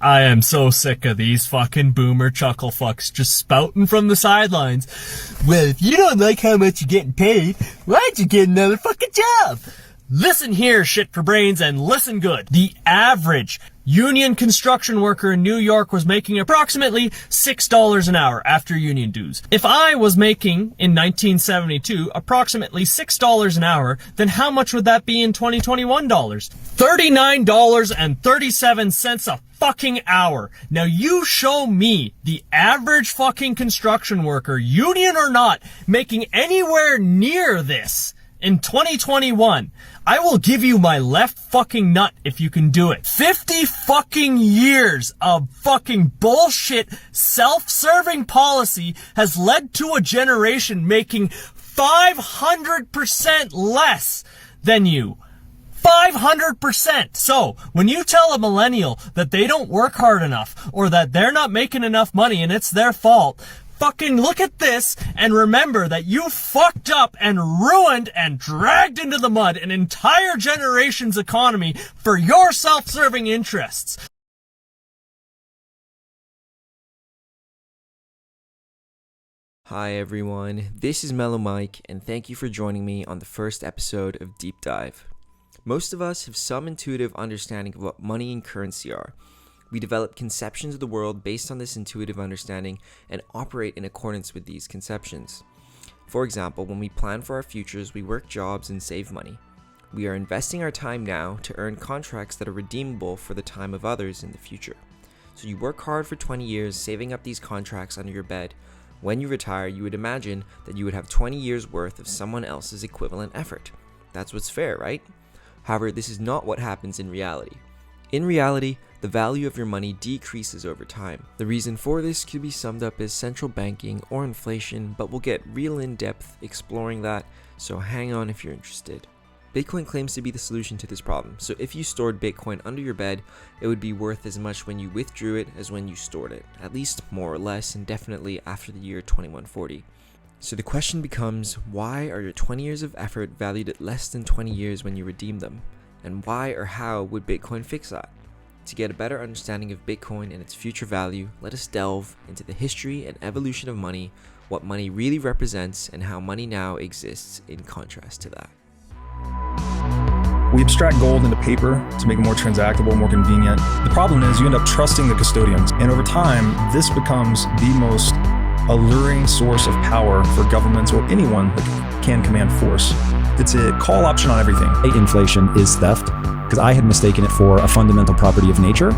I am so sick of these fucking boomer chuckle fucks just spouting from the sidelines. Well, if you don't like how much you're getting paid, why'd you get another fucking job? Listen here, shit for brains, and listen good. The average union construction worker in New York was making approximately $6 an hour after union dues. If I was making, in 1972, approximately $6 an hour, then how much would that be in 2021 dollars? $39.37 a fucking hour. Now you show me the average fucking construction worker, union or not, making anywhere near this in 2021. I will give you my left fucking nut if you can do it. 50 fucking years of fucking bullshit self-serving policy has led to a generation making 500% less than you. 500%. So, when you tell a millennial that they don't work hard enough or that they're not making enough money and it's their fault, fucking look at this and remember that you fucked up and ruined and dragged into the mud an entire generation's economy for your self-serving interests. Hi everyone, this is Mellow Mike, and thank you for joining me on the first episode of Deep Dive. Most of us have some intuitive understanding of what money and currency are. We develop conceptions of the world based on this intuitive understanding and operate in accordance with these conceptions. For example, when we plan for our futures, we work jobs and save money. We are investing our time now to earn contracts that are redeemable for the time of others in the future. So you work hard for 20 years saving up these contracts under your bed. When you retire, you would imagine that you would have 20 years worth of someone else's equivalent effort. That's what's fair, right? However, this is not what happens in reality. In reality, the value of your money decreases over time. The reason for this could be summed up as central banking or inflation, but we'll get real in-depth exploring that, so hang on if you're interested. Bitcoin claims to be the solution to this problem, so if you stored Bitcoin under your bed, it would be worth as much when you withdrew it as when you stored it, at least more or less, and definitely after the year 2140. So the question becomes, why are your 20 years of effort valued at less than 20 years when you redeem them? And why or how would Bitcoin fix that? To get a better understanding of Bitcoin and its future value, let us delve into the history and evolution of money, what money really represents, and how money now exists in contrast to that. We abstract gold into paper to make it more transactable, more convenient. The problem is you end up trusting the custodians, and over time, this becomes the most alluring source of power for governments or anyone that can command force. It's a call option on everything. Inflation is theft, because I had mistaken it for a fundamental property of nature.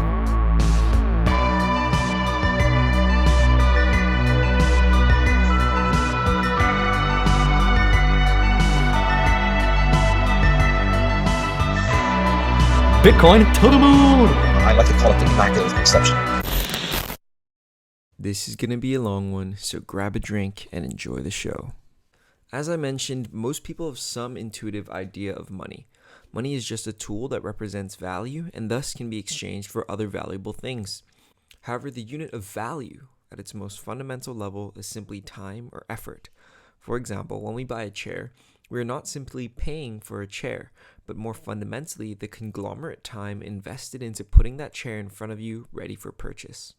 Bitcoin to the moon! I like to call it the immaculate conception. This is going to be a long one, so grab a drink and enjoy the show. As I mentioned, most people have some intuitive idea of money. Money is just a tool that represents value and thus can be exchanged for other valuable things. However, the unit of value at its most fundamental level is simply time or effort. For example, when we buy a chair, we are not simply paying for a chair, but more fundamentally the conglomerate time invested into putting that chair in front of you ready for purchase.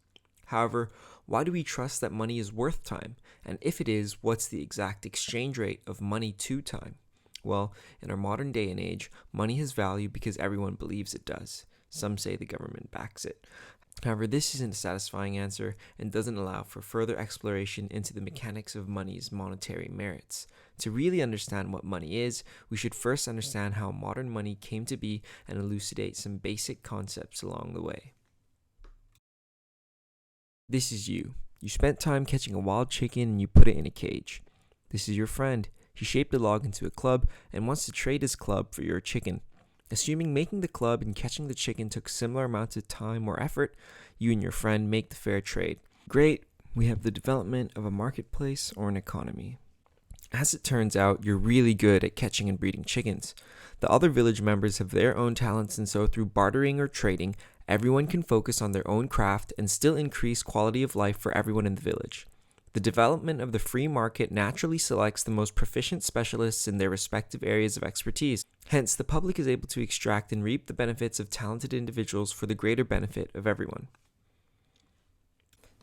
However, why do we trust that money is worth time? And if it is, what's the exact exchange rate of money to time? Well, in our modern day and age, money has value because everyone believes it does. Some say the government backs it. However, this isn't a satisfying answer and doesn't allow for further exploration into the mechanics of money's monetary merits. To really understand what money is, we should first understand how modern money came to be and elucidate some basic concepts along the way. This is you. You spent time catching a wild chicken and you put it in a cage. This is your friend. He shaped a log into a club and wants to trade his club for your chicken. Assuming making the club and catching the chicken took similar amounts of time or effort, you and your friend make the fair trade. Great, we have the development of a marketplace or an economy. As it turns out, you're really good at catching and breeding chickens. The other village members have their own talents, and so through bartering or trading, everyone can focus on their own craft and still increase quality of life for everyone in the village. The development of the free market naturally selects the most proficient specialists in their respective areas of expertise. Hence, the public is able to extract and reap the benefits of talented individuals for the greater benefit of everyone.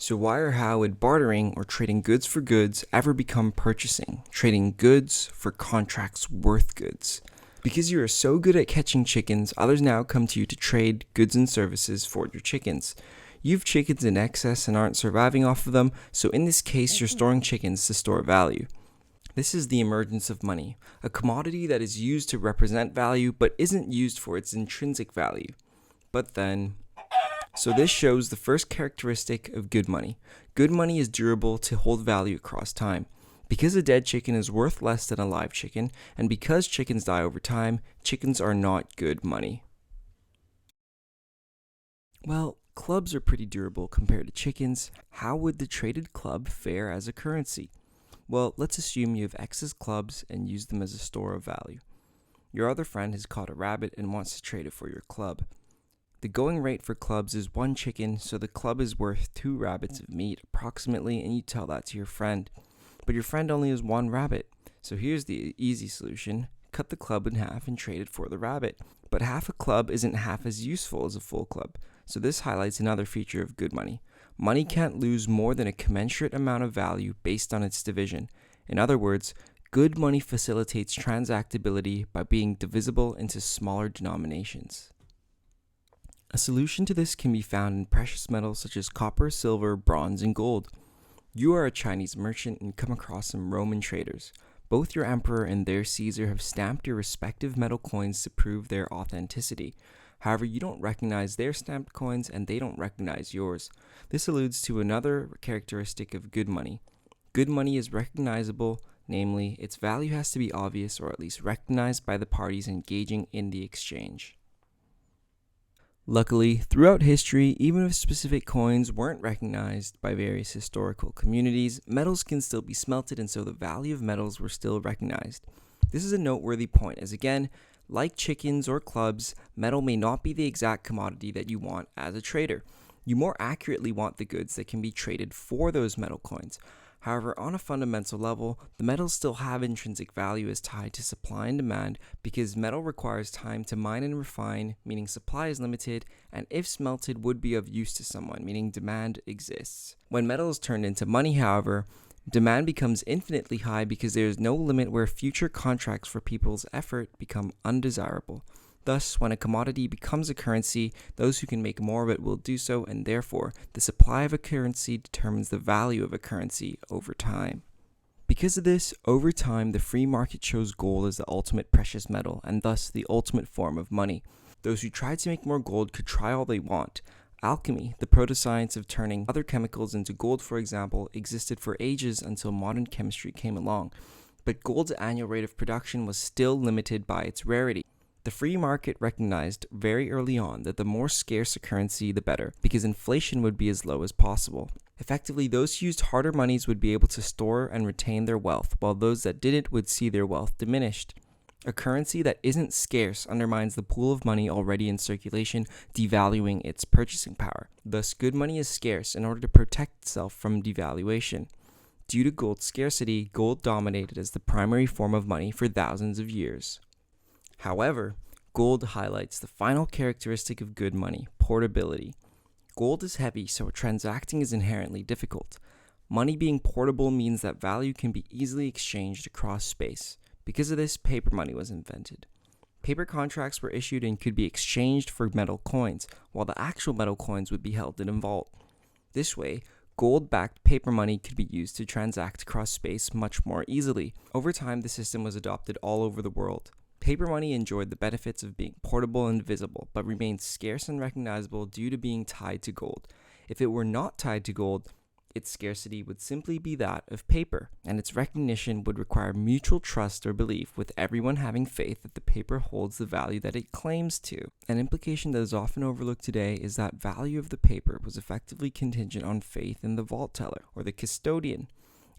So why or how would bartering or trading goods for goods ever become purchasing? Trading goods for contracts worth goods. Because you are so good at catching chickens, others now come to you to trade goods and services for your chickens. You've chickens in excess and aren't surviving off of them, so in this case you're storing chickens to store value. This is the emergence of money, a commodity that is used to represent value but isn't used for its intrinsic value. So this shows the first characteristic of good money. Good money is durable to hold value across time. Because a dead chicken is worth less than a live chicken, and because chickens die over time, chickens are not good money. Well, clubs are pretty durable compared to chickens. How would the traded club fare as a currency? Well, let's assume you have excess clubs and use them as a store of value. Your other friend has caught a rabbit and wants to trade it for your club. The going rate for clubs is 1 chicken, so the club is worth 2 rabbits of meat approximately, and you tell that to your friend. But your friend only has 1 rabbit, so here's the easy solution. Cut the club in half and trade it for the rabbit. But half a club isn't half as useful as a full club, so this highlights another feature of good money. Money can't lose more than a commensurate amount of value based on its division. In other words, good money facilitates transactability by being divisible into smaller denominations. A solution to this can be found in precious metals such as copper, silver, bronze, and gold. You are a Chinese merchant and come across some Roman traders. Both your emperor and their Caesar have stamped your respective metal coins to prove their authenticity. However, you don't recognize their stamped coins and they don't recognize yours. This alludes to another characteristic of good money. Good money is recognizable, namely, its value has to be obvious or at least recognized by the parties engaging in the exchange. Luckily, throughout history, even if specific coins weren't recognized by various historical communities, metals can still be smelted, and so the value of metals were still recognized. This is a noteworthy point, as again, like chickens or clubs, metal may not be the exact commodity that you want as a trader. You more accurately want the goods that can be traded for those metal coins. However, on a fundamental level, the metals still have intrinsic value as tied to supply and demand because metal requires time to mine and refine, meaning supply is limited, and if smelted would be of use to someone, meaning demand exists. When metal is turned into money, however, demand becomes infinitely high because there is no limit where future contracts for people's effort become undesirable. Thus, when a commodity becomes a currency, those who can make more of it will do so, and therefore, the supply of a currency determines the value of a currency over time. Because of this, over time, the free market chose gold as the ultimate precious metal, and thus the ultimate form of money. Those who tried to make more gold could try all they want. Alchemy, the proto-science of turning other chemicals into gold, for example, existed for ages until modern chemistry came along. But gold's annual rate of production was still limited by its rarity. The free market recognized very early on that the more scarce a currency, the better, because inflation would be as low as possible. Effectively, those who used harder monies would be able to store and retain their wealth, while those that didn't would see their wealth diminished. A currency that isn't scarce undermines the pool of money already in circulation, devaluing its purchasing power. Thus, good money is scarce in order to protect itself from devaluation. Due to gold's scarcity, gold dominated as the primary form of money for thousands of years. However, gold highlights the final characteristic of good money, portability. Gold is heavy, so transacting is inherently difficult. Money being portable means that value can be easily exchanged across space. Because of this, paper money was invented. Paper contracts were issued and could be exchanged for metal coins, while the actual metal coins would be held in a vault. This way, gold-backed paper money could be used to transact across space much more easily. Over time, the system was adopted all over the world. Paper money enjoyed the benefits of being portable and visible, but remained scarce and recognizable due to being tied to gold. If it were not tied to gold, its scarcity would simply be that of paper, and its recognition would require mutual trust or belief, with everyone having faith that the paper holds the value that it claims to. An implication that is often overlooked today is that value of the paper was effectively contingent on faith in the vault teller, or the custodian.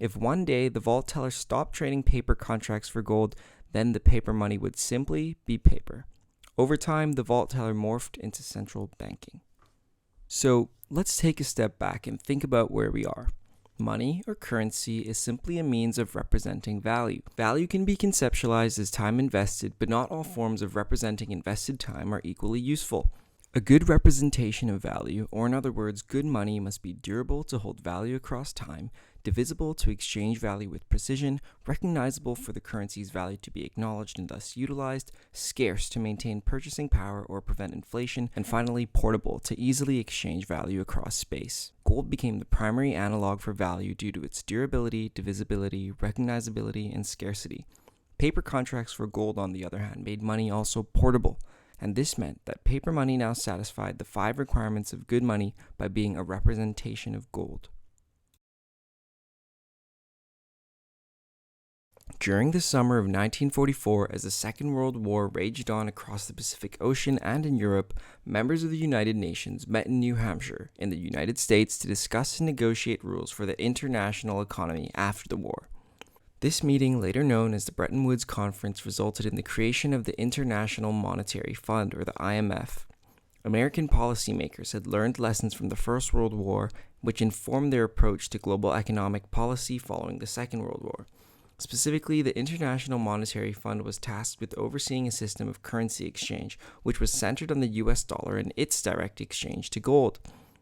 If one day the vault teller stopped trading paper contracts for gold, then the paper money would simply be paper. Over time, the vault teller morphed into central banking. So let's take a step back and think about where we are. Money or currency is simply a means of representing value. Value can be conceptualized as time invested, but not all forms of representing invested time are equally useful. A good representation of value, or in other words, good money, must be durable to hold value across time, divisible to exchange value with precision, recognizable for the currency's value to be acknowledged and thus utilized, scarce to maintain purchasing power or prevent inflation, and finally portable to easily exchange value across space. Gold became the primary analog for value due to its durability, divisibility, recognizability, and scarcity. Paper contracts for gold, on the other hand, made money also portable, and this meant that paper money now satisfied the 5 requirements of good money by being a representation of gold. During the summer of 1944, as the Second World War raged on across the Pacific Ocean and in Europe, members of the United Nations met in New Hampshire, in the United States, to discuss and negotiate rules for the international economy after the war. This meeting, later known as the Bretton Woods Conference, resulted in the creation of the International Monetary Fund, or the IMF. American policymakers had learned lessons from the First World War, which informed their approach to global economic policy following the Second World War. Specifically, the International Monetary Fund was tasked with overseeing a system of currency exchange, which was centered on the US dollar and its direct exchange to gold.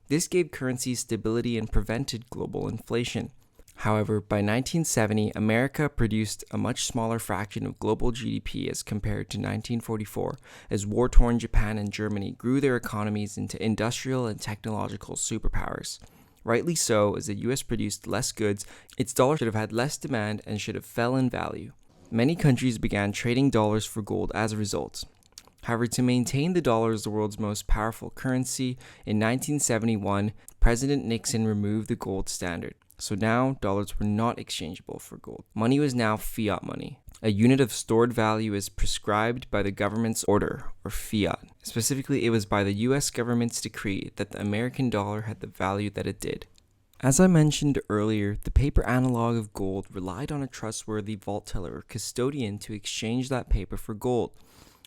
This gave currencies stability and prevented global inflation. However, by 1970, America produced a much smaller fraction of global GDP as compared to 1944, as war-torn Japan and Germany grew their economies into industrial and technological superpowers. Rightly so, as the US produced less goods, its dollar should have had less demand and should have fell in value. Many countries began trading dollars for gold as a result. However, to maintain the dollar as the world's most powerful currency, in 1971, President Nixon removed the gold standard. So now, dollars were not exchangeable for gold. Money was now fiat money. A unit of stored value is prescribed by the government's order, or fiat. Specifically, it was by the US government's decree that the American dollar had the value that it did. As I mentioned earlier, the paper analog of gold relied on a trustworthy vault teller or custodian to exchange that paper for gold.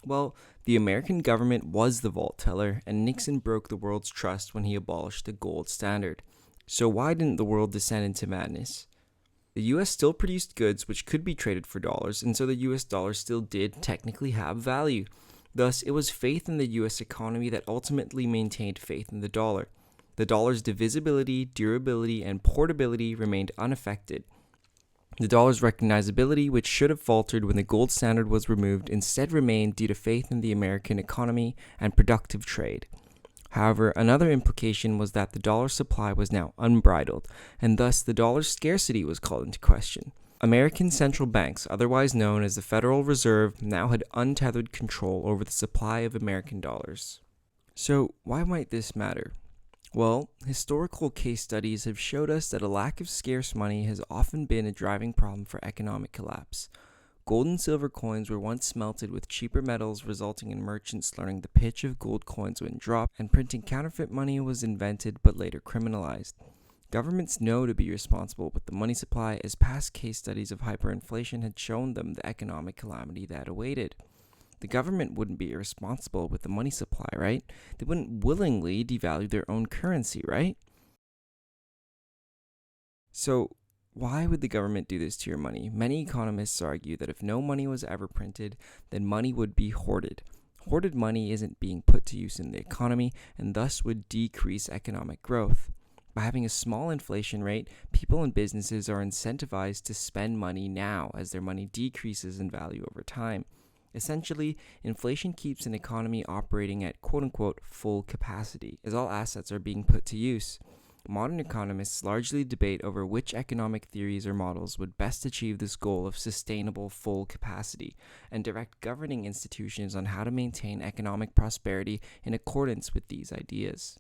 Well, the American government was the vault teller, and Nixon broke the world's trust when he abolished the gold standard. So why didn't the world descend into madness? The US still produced goods which could be traded for dollars, and so the US dollar still did technically have value. Thus, it was faith in the US economy that ultimately maintained faith in the dollar. The dollar's divisibility, durability, and portability remained unaffected. The dollar's recognizability, which should have faltered when the gold standard was removed, instead remained due to faith in the American economy and productive trade. However, another implication was that the dollar supply was now unbridled, and thus the dollar's scarcity was called into question. American central banks, otherwise known as the Federal Reserve, now had untethered control over the supply of American dollars. So, why might this matter? Well, historical case studies have showed us that a lack of scarce money has often been a driving problem for economic collapse. Gold and silver coins were once smelted with cheaper metals, resulting in merchants learning the pitch of gold coins when dropped, and printing counterfeit money was invented but later criminalized. Governments know to be responsible with the money supply, as past case studies of hyperinflation had shown them the economic calamity that awaited. The government wouldn't be irresponsible with the money supply, right? They wouldn't willingly devalue their own currency, right? So, why would the government do this to your money? Many economists argue that if no money was ever printed, then money would be hoarded. Hoarded money isn't being put to use in the economy and thus would decrease economic growth. By having a small inflation rate, people and businesses are incentivized to spend money now as their money decreases in value over time. Essentially, inflation keeps an economy operating at quote-unquote full capacity, as all assets are being put to use. Modern economists largely debate over which economic theories or models would best achieve this goal of sustainable full capacity, and direct governing institutions on how to maintain economic prosperity in accordance with these ideas.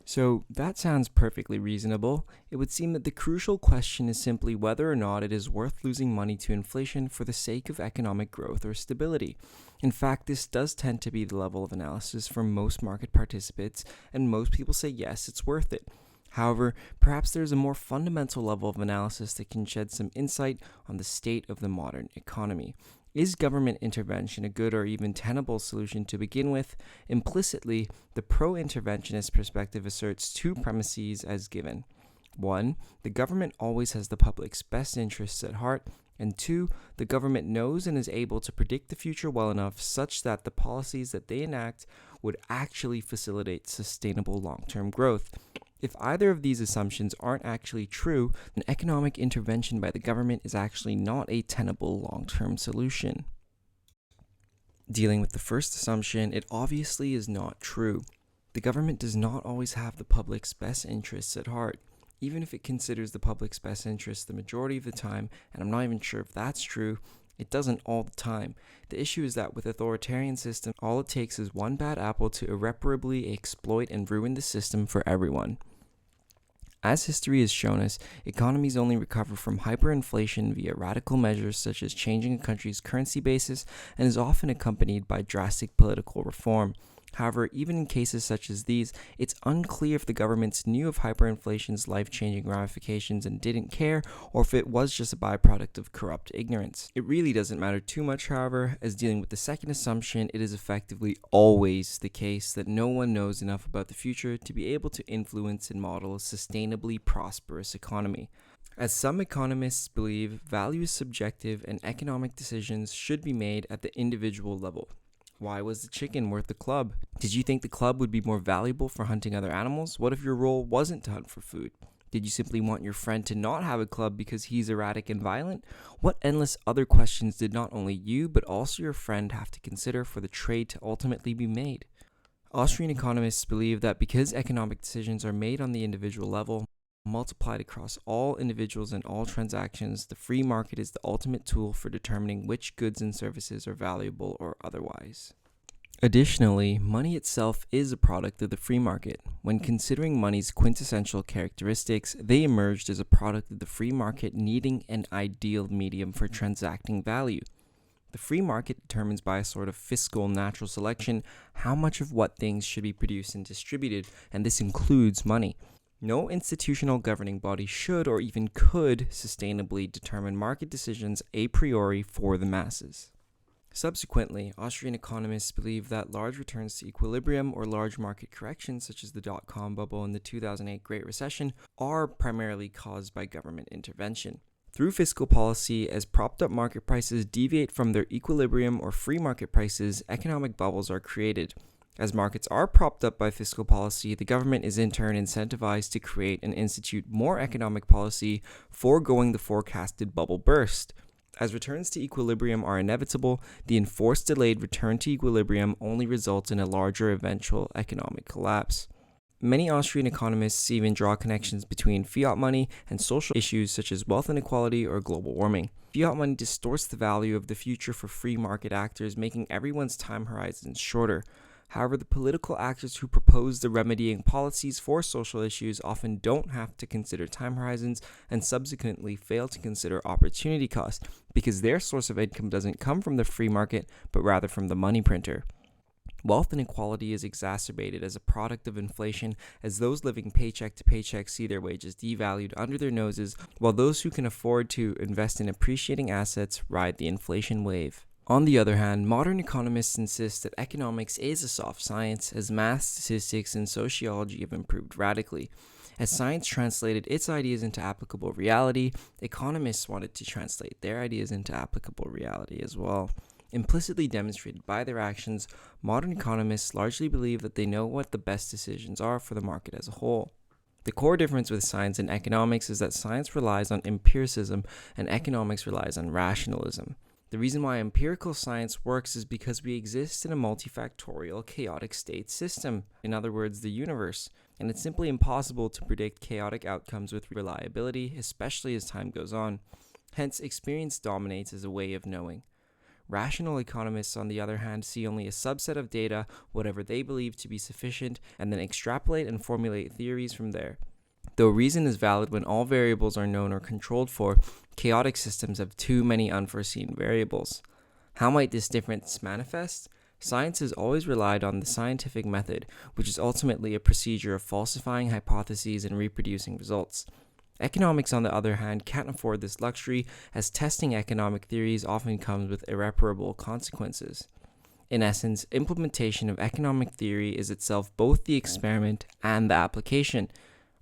So, that sounds perfectly reasonable. It would seem that the crucial question is simply whether or not it is worth losing money to inflation for the sake of economic growth or stability. In fact, this does tend to be the level of analysis for most market participants, and most people say yes, it's worth it. However, perhaps there's a more fundamental level of analysis that can shed some insight on the state of the modern economy. Is government intervention a good or even tenable solution to begin with? Implicitly, the pro-interventionist perspective asserts two premises as given. 1. The government always has the public's best interests at heart, and 2. The government knows and is able to predict the future well enough such that the policies that they enact would actually facilitate sustainable long-term growth. If either of these assumptions aren't actually true, then economic intervention by the government is actually not a tenable long-term solution. Dealing with the first assumption, it obviously is not true. The government does not always have the public's best interests at heart, even if it considers the public's best interests the majority of the time, and I'm not even sure if that's true. It doesn't all the time. The issue is that with authoritarian systems, all it takes is one bad apple to irreparably exploit and ruin the system for everyone. As history has shown us, economies only recover from hyperinflation via radical measures such as changing a country's currency basis, and is often accompanied by drastic political reform. However, even in cases such as these, it's unclear if the governments knew of hyperinflation's life-changing ramifications and didn't care, or if it was just a byproduct of corrupt ignorance. It really doesn't matter too much, however, as dealing with the second assumption, it is effectively always the case that no one knows enough about the future to be able to influence and model a sustainably prosperous economy. As some economists believe, value is subjective and economic decisions should be made at the individual level. Why was the chicken worth the club? Did you think the club would be more valuable for hunting other animals? What if your role wasn't to hunt for food? Did you simply want your friend to not have a club because he's erratic and violent? What endless other questions did not only you, but also your friend have to consider for the trade to ultimately be made? Austrian economists believe that because economic decisions are made on the individual level, multiplied across all individuals and all transactions, the free market is the ultimate tool for determining which goods and services are valuable or otherwise. Additionally, money itself is a product of the free market. When considering money's quintessential characteristics, they emerged as a product of the free market needing an ideal medium for transacting value. The free market determines by a sort of fiscal natural selection how much of what things should be produced and distributed, and this includes money. No institutional governing body should or even could sustainably determine market decisions a priori for the masses. Subsequently, Austrian economists believe that large returns to equilibrium or large market corrections such as the dot-com bubble and the 2008 Great Recession are primarily caused by government intervention. Through fiscal policy, as propped up market prices deviate from their equilibrium or free market prices, economic bubbles are created. As markets are propped up by fiscal policy, the government is in turn incentivized to create and institute more economic policy, foregoing the forecasted bubble burst. As returns to equilibrium are inevitable, the enforced delayed return to equilibrium only results in a larger eventual economic collapse. Many Austrian economists even draw connections between fiat money and social issues such as wealth inequality or global warming. Fiat money distorts the value of the future for free market actors, making everyone's time horizons shorter. However, the political actors who propose the remedying policies for social issues often don't have to consider time horizons and subsequently fail to consider opportunity cost because their source of income doesn't come from the free market but rather from the money printer. Wealth inequality is exacerbated as a product of inflation as those living paycheck to paycheck see their wages devalued under their noses while those who can afford to invest in appreciating assets ride the inflation wave. On the other hand, modern economists insist that economics is a soft science, as math, statistics, and sociology have improved radically. As science translated its ideas into applicable reality, economists wanted to translate their ideas into applicable reality as well. Implicitly demonstrated by their actions, modern economists largely believe that they know what the best decisions are for the market as a whole. The core difference with science and economics is that science relies on empiricism and economics relies on rationalism. The reason why empirical science works is because we exist in a multifactorial chaotic state system, in other words, the universe, and it's simply impossible to predict chaotic outcomes with reliability, especially as time goes on. Hence, experience dominates as a way of knowing. Rational economists, on the other hand, see only a subset of data, whatever they believe to be sufficient, and then extrapolate and formulate theories from there. Though reason is valid when all variables are known or controlled for, chaotic systems have too many unforeseen variables. How might this difference manifest? Science has always relied on the scientific method, which is ultimately a procedure of falsifying hypotheses and reproducing results. Economics, on the other hand, can't afford this luxury, as testing economic theories often comes with irreparable consequences. In essence, implementation of economic theory is itself both the experiment and the application.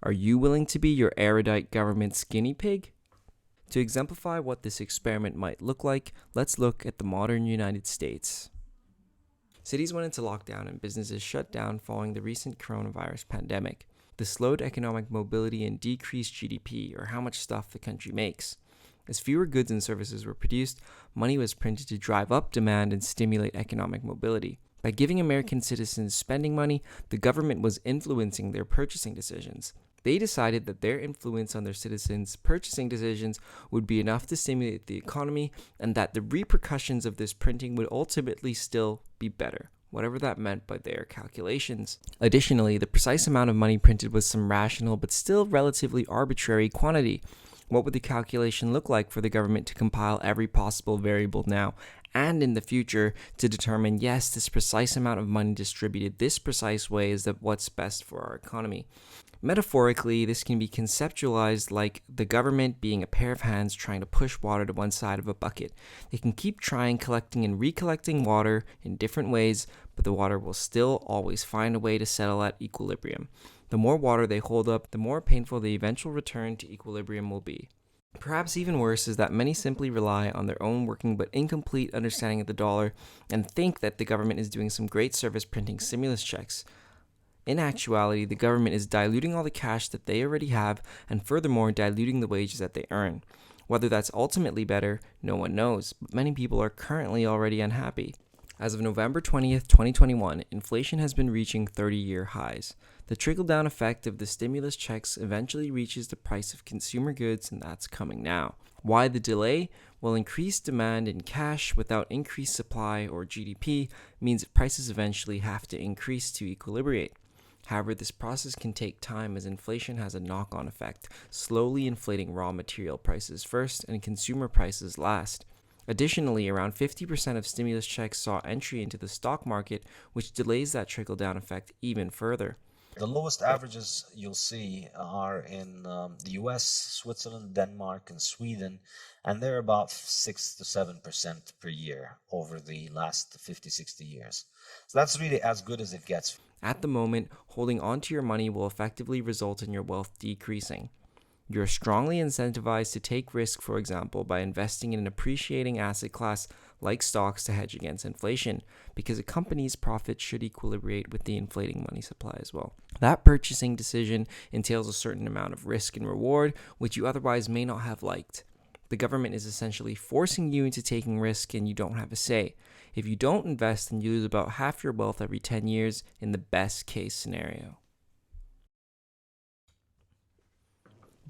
Are you willing to be your erudite government's guinea pig? To exemplify what this experiment might look like, let's look at the modern United States. Cities went into lockdown and businesses shut down following the recent coronavirus pandemic. This slowed economic mobility and decreased GDP, or how much stuff the country makes. As fewer goods and services were produced, money was printed to drive up demand and stimulate economic mobility. By giving American citizens spending money, the government was influencing their purchasing decisions. They decided that their influence on their citizens' purchasing decisions would be enough to stimulate the economy, and that the repercussions of this printing would ultimately still be better, whatever that meant by their calculations. Additionally, the precise amount of money printed was some rational but still relatively arbitrary quantity. What would the calculation look like for the government to compile every possible variable now and in the future to determine, yes, this precise amount of money distributed this precise way is what's best for our economy? Metaphorically, this can be conceptualized like the government being a pair of hands trying to push water to one side of a bucket. They can keep trying collecting and recollecting water in different ways, but the water will still always find a way to settle at equilibrium. The more water they hold up, the more painful the eventual return to equilibrium will be. Perhaps even worse is that many simply rely on their own working but incomplete understanding of the dollar and think that the government is doing some great service printing stimulus checks. In actuality, the government is diluting all the cash that they already have and furthermore diluting the wages that they earn. Whether that's ultimately better, no one knows, but many people are currently already unhappy. As of November 20th, 2021, inflation has been reaching 30-year highs. The trickle-down effect of the stimulus checks eventually reaches the price of consumer goods, and that's coming now. Why the delay? Well, increased demand in cash without increased supply or GDP means that prices eventually have to increase to equilibrate. However, this process can take time as inflation has a knock-on effect, slowly inflating raw material prices first and consumer prices last. Additionally, around 50% of stimulus checks saw entry into the stock market, which delays that trickle-down effect even further. The lowest averages you'll see are in the US, Switzerland, Denmark, and Sweden, and they're about 6 to 7% per year over the last 50, 60 years. So that's really as good as it gets. At the moment, holding onto your money will effectively result in your wealth decreasing. You're strongly incentivized to take risk, for example, by investing in an appreciating asset class like stocks to hedge against inflation, because a company's profits should equilibrate with the inflating money supply as well. That purchasing decision entails a certain amount of risk and reward, which you otherwise may not have liked. The government is essentially forcing you into taking risk and you don't have a say. If you don't invest, then you lose about half your wealth every 10 years in the best case scenario.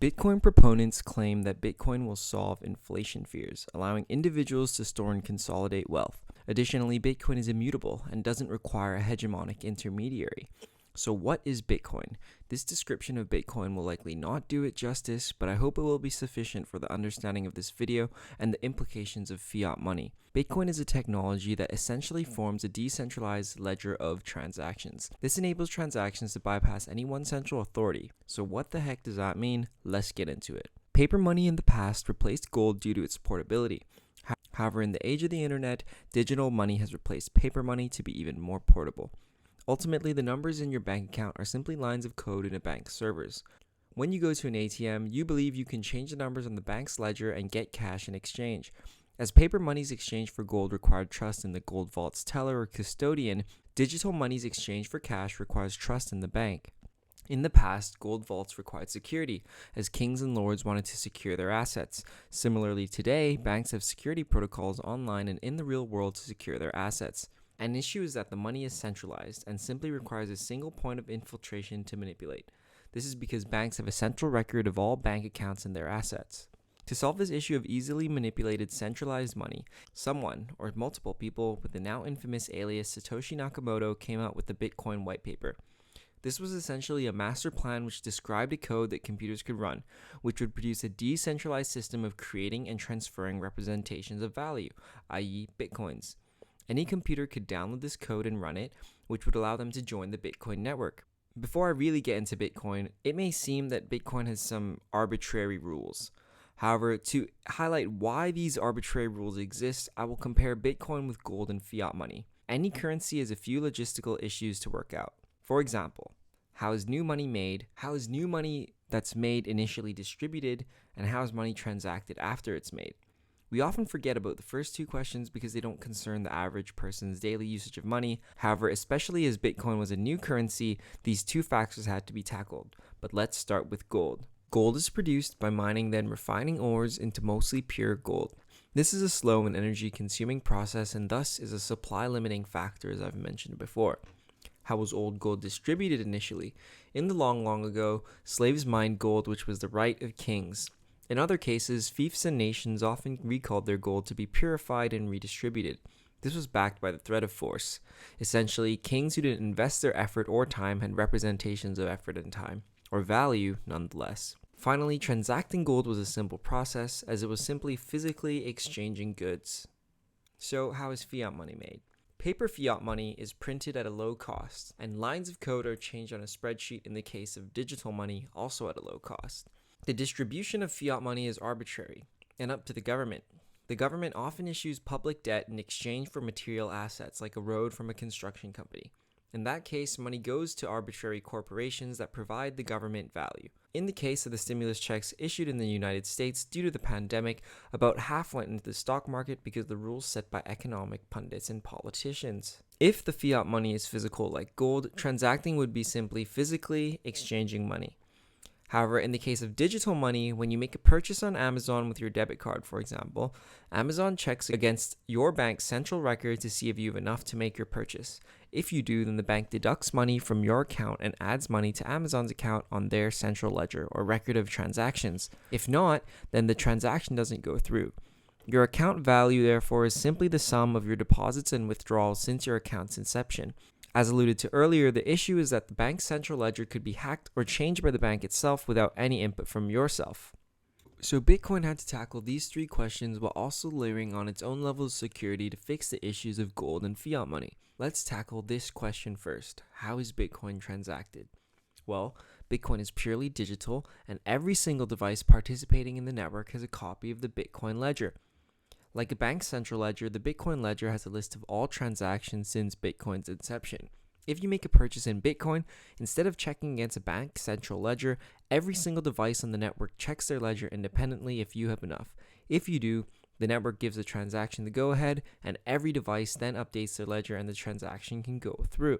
Bitcoin proponents claim that Bitcoin will solve inflation fears, allowing individuals to store and consolidate wealth. Additionally, Bitcoin is immutable and doesn't require a hegemonic intermediary. So what is Bitcoin? This description of Bitcoin will likely not do it justice, but I hope it will be sufficient for the understanding of this video and the implications of fiat money. Bitcoin is a technology that essentially forms a decentralized ledger of transactions. This enables transactions to bypass any one central authority. So what the heck does that mean? Let's get into it. Paper money in the past replaced gold due to its portability. However, in the age of the internet, digital money has replaced paper money to be even more portable. Ultimately, the numbers in your bank account are simply lines of code in a bank's servers. When you go to an ATM, you believe you can change the numbers on the bank's ledger and get cash in exchange. As paper money's exchange for gold required trust in the gold vault's teller or custodian, digital money's exchange for cash requires trust in the bank. In the past, gold vaults required security, as kings and lords wanted to secure their assets. Similarly, today, banks have security protocols online and in the real world to secure their assets. An issue is that the money is centralized and simply requires a single point of infiltration to manipulate. This is because banks have a central record of all bank accounts and their assets. To solve this issue of easily manipulated centralized money, someone, or multiple people with the now infamous alias Satoshi Nakamoto came out with the Bitcoin white paper. This was essentially a master plan which described a code that computers could run, which would produce a decentralized system of creating and transferring representations of value, i.e. Bitcoins. Any computer could download this code and run it, which would allow them to join the Bitcoin network. Before I really get into Bitcoin, it may seem that Bitcoin has some arbitrary rules. However, to highlight why these arbitrary rules exist, I will compare Bitcoin with gold and fiat money. Any currency has a few logistical issues to work out. For example, how is new money made? How is new money that's made initially distributed? And how is money transacted after it's made? We often forget about the first two questions because they don't concern the average person's daily usage of money. However, especially as Bitcoin was a new currency, these two factors had to be tackled. But let's start with gold. Gold is produced by mining then refining ores into mostly pure gold. This is a slow and energy-consuming process and thus is a supply-limiting factor, as I've mentioned before. How was old gold distributed initially? In the long ago, slaves mined gold, which was the right of kings. In other cases, fiefs and nations often recalled their gold to be purified and redistributed. This was backed by the threat of force. Essentially, kings who didn't invest their effort or time had representations of effort and time, or value nonetheless. Finally, transacting gold was a simple process, as it was simply physically exchanging goods. So, how is fiat money made? Paper fiat money is printed at a low cost, and lines of code are changed on a spreadsheet in the case of digital money, also at a low cost. The distribution of fiat money is arbitrary and up to the government. The government often issues public debt in exchange for material assets like a road from a construction company. In that case, money goes to arbitrary corporations that provide the government value. In the case of the stimulus checks issued in the United States due to the pandemic, about half went into the stock market because of the rules set by economic pundits and politicians. If the fiat money is physical like gold, transacting would be simply physically exchanging money. However, in the case of digital money, when you make a purchase on Amazon with your debit card, for example, Amazon checks against your bank's central record to see if you have enough to make your purchase. If you do, then the bank deducts money from your account and adds money to Amazon's account on their central ledger or record of transactions. If not, then the transaction doesn't go through. Your account value, therefore, is simply the sum of your deposits and withdrawals since your account's inception. As alluded to earlier, the issue is that the bank's central ledger could be hacked or changed by the bank itself without any input from yourself. So Bitcoin had to tackle these three questions while also layering on its own level of security to fix the issues of gold and fiat money. Let's tackle this question first. How is Bitcoin transacted? Well, Bitcoin is purely digital, and every single device participating in the network has a copy of the Bitcoin ledger. Like a bank's central ledger, the Bitcoin ledger has a list of all transactions since Bitcoin's inception. If you make a purchase in Bitcoin, instead of checking against a bank's central ledger, every single device on the network checks their ledger independently if you have enough. If you do, the network gives the transaction the go-ahead, and every device then updates their ledger and the transaction can go through.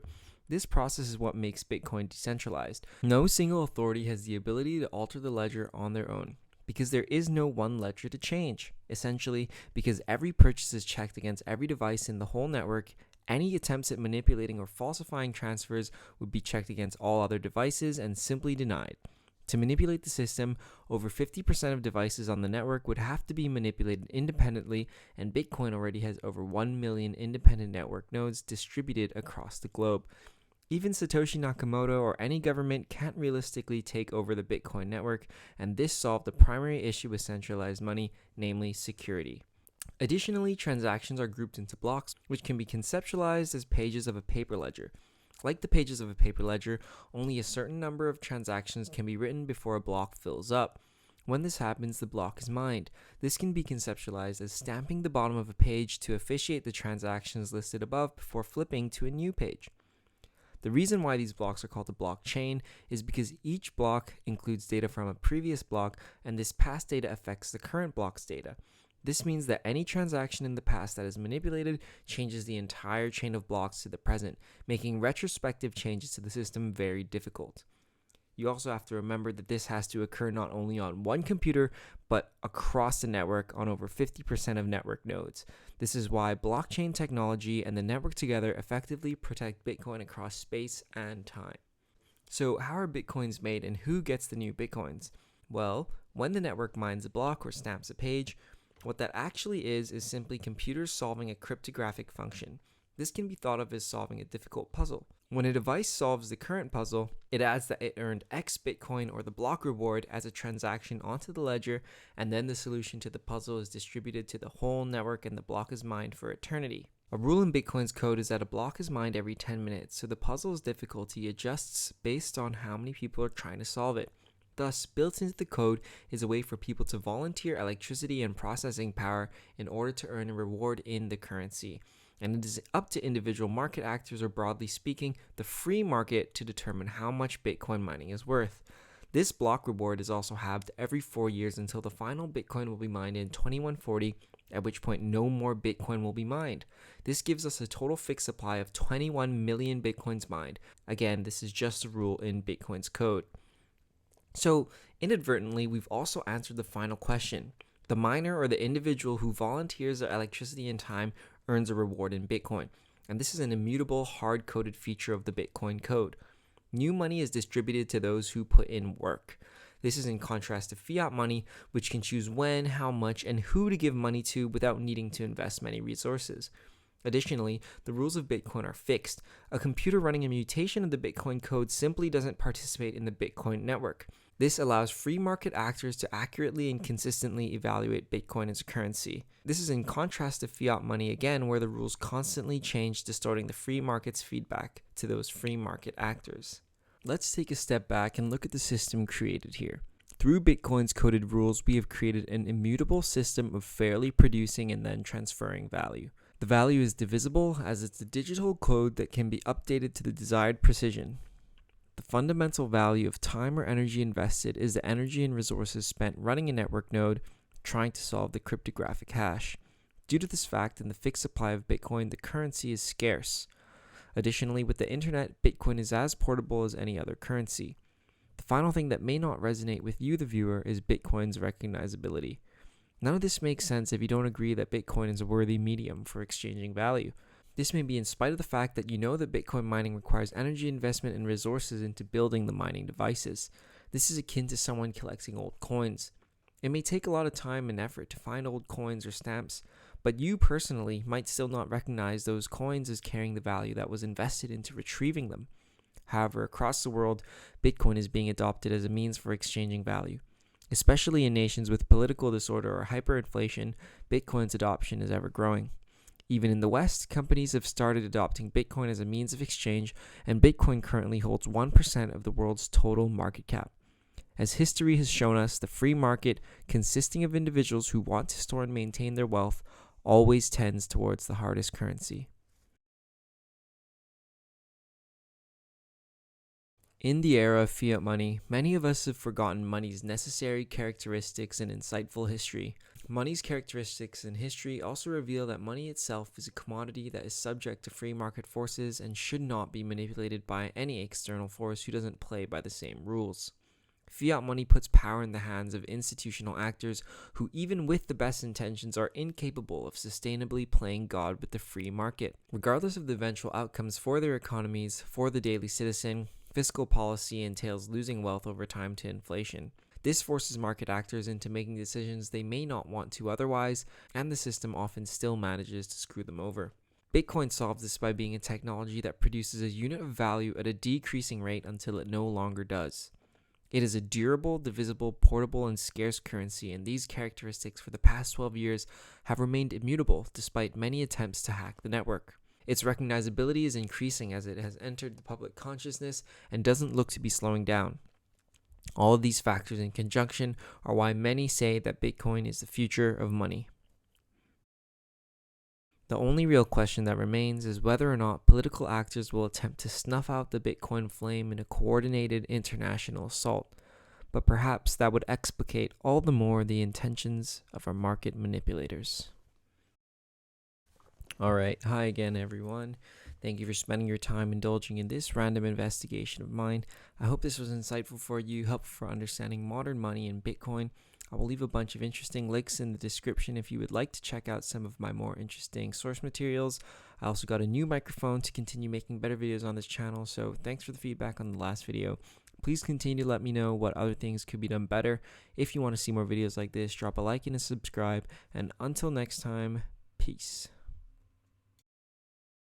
This process is what makes Bitcoin decentralized. No single authority has the ability to alter the ledger on their own, because there is no one ledger to change. Essentially, because every purchase is checked against every device in the whole network, any attempts at manipulating or falsifying transfers would be checked against all other devices and simply denied. To manipulate the system, over 50% of devices on the network would have to be manipulated independently, and Bitcoin already has over 1 million independent network nodes distributed across the globe. Even Satoshi Nakamoto or any government can't realistically take over the Bitcoin network, and this solved the primary issue with centralized money, namely security. Additionally, transactions are grouped into blocks, which can be conceptualized as pages of a paper ledger. Like the pages of a paper ledger, only a certain number of transactions can be written before a block fills up. When this happens, the block is mined. This can be conceptualized as stamping the bottom of a page to officiate the transactions listed above before flipping to a new page. The reason why these blocks are called a blockchain is because each block includes data from a previous block, and this past data affects the current block's data. This means that any transaction in the past that is manipulated changes the entire chain of blocks to the present, making retrospective changes to the system very difficult. You also have to remember that this has to occur not only on one computer, but across the network on over 50% of network nodes. This is why blockchain technology and the network together effectively protect Bitcoin across space and time. So how are Bitcoins made and who gets the new Bitcoins? Well, when the network mines a block or stamps a page, what that actually is simply computers solving a cryptographic function. This can be thought of as solving a difficult puzzle. When a device solves the current puzzle, it adds that it earned X Bitcoin or the block reward as a transaction onto the ledger, and then the solution to the puzzle is distributed to the whole network and the block is mined for eternity. A rule in Bitcoin's code is that a block is mined every 10 minutes, so the puzzle's difficulty adjusts based on how many people are trying to solve it. Thus, built into the code is a way for people to volunteer electricity and processing power in order to earn a reward in the currency. And it is up to individual market actors, or broadly speaking, the free market, to determine how much Bitcoin mining is worth. This block reward is also halved every 4 years until the final Bitcoin will be mined in 2140, at which point no more Bitcoin will be mined. This gives us a total fixed supply of 21 million Bitcoins mined. Again, this is just a rule in Bitcoin's code. So, inadvertently, we've also answered the final question. The miner or the individual who volunteers their electricity and time earns a reward in Bitcoin. And this is an immutable, hard-coded feature of the Bitcoin code. New money is distributed to those who put in work. This is in contrast to fiat money, which can choose when, how much, and who to give money to without needing to invest many resources. Additionally, the rules of Bitcoin are fixed. A computer running a mutation of the Bitcoin code simply doesn't participate in the Bitcoin network. This allows free market actors to accurately and consistently evaluate Bitcoin as a currency. This is in contrast to fiat money again, where the rules constantly change, distorting the free market's feedback to those free market actors. Let's take a step back and look at the system created here. Through Bitcoin's coded rules, we have created an immutable system of fairly producing and then transferring value. The value is divisible as it's a digital code that can be updated to the desired precision. The fundamental value of time or energy invested is the energy and resources spent running a network node trying to solve the cryptographic hash. Due to this fact and the fixed supply of Bitcoin, the currency is scarce. Additionally, with the internet, Bitcoin is as portable as any other currency. The final thing that may not resonate with you, the viewer, is Bitcoin's recognizability. None of this makes sense if you don't agree that Bitcoin is a worthy medium for exchanging value. This may be in spite of the fact that you know that Bitcoin mining requires energy investment and resources into building the mining devices. This is akin to someone collecting old coins. It may take a lot of time and effort to find old coins or stamps, but you personally might still not recognize those coins as carrying the value that was invested into retrieving them. However, across the world, Bitcoin is being adopted as a means for exchanging value. Especially in nations with political disorder or hyperinflation, Bitcoin's adoption is ever growing. Even in the West, companies have started adopting Bitcoin as a means of exchange, and Bitcoin currently holds 1% of the world's total market cap. As history has shown us, the free market, consisting of individuals who want to store and maintain their wealth, always tends towards the hardest currency. In the era of fiat money, many of us have forgotten money's necessary characteristics and insightful history. Money's characteristics and history also reveal that money itself is a commodity that is subject to free market forces and should not be manipulated by any external force who doesn't play by the same rules. Fiat money puts power in the hands of institutional actors who, even with the best intentions, are incapable of sustainably playing God with the free market. Regardless of the eventual outcomes for their economies, for the daily citizen, fiscal policy entails losing wealth over time to inflation. This forces market actors into making decisions they may not want to otherwise, and the system often still manages to screw them over. Bitcoin solves this by being a technology that produces a unit of value at a decreasing rate until it no longer does. It is a durable, divisible, portable, and scarce currency, and these characteristics for the past 12 years have remained immutable despite many attempts to hack the network. Its recognizability is increasing as it has entered the public consciousness and doesn't look to be slowing down. All of these factors in conjunction are why many say that Bitcoin is the future of money. The only real question that remains is whether or not political actors will attempt to snuff out the Bitcoin flame in a coordinated international assault, but perhaps that would explicate all the more the intentions of our market manipulators. Alright, hi again everyone. Thank you for spending your time indulging in this random investigation of mine. I hope this was insightful for you, helpful for understanding modern money and Bitcoin. I will leave a bunch of interesting links in the description if you would like to check out some of my more interesting source materials. I also got a new microphone to continue making better videos on this channel, so thanks for the feedback on the last video. Please continue to let me know what other things could be done better. If you want to see more videos like this, drop a like and a subscribe, and until next time, peace.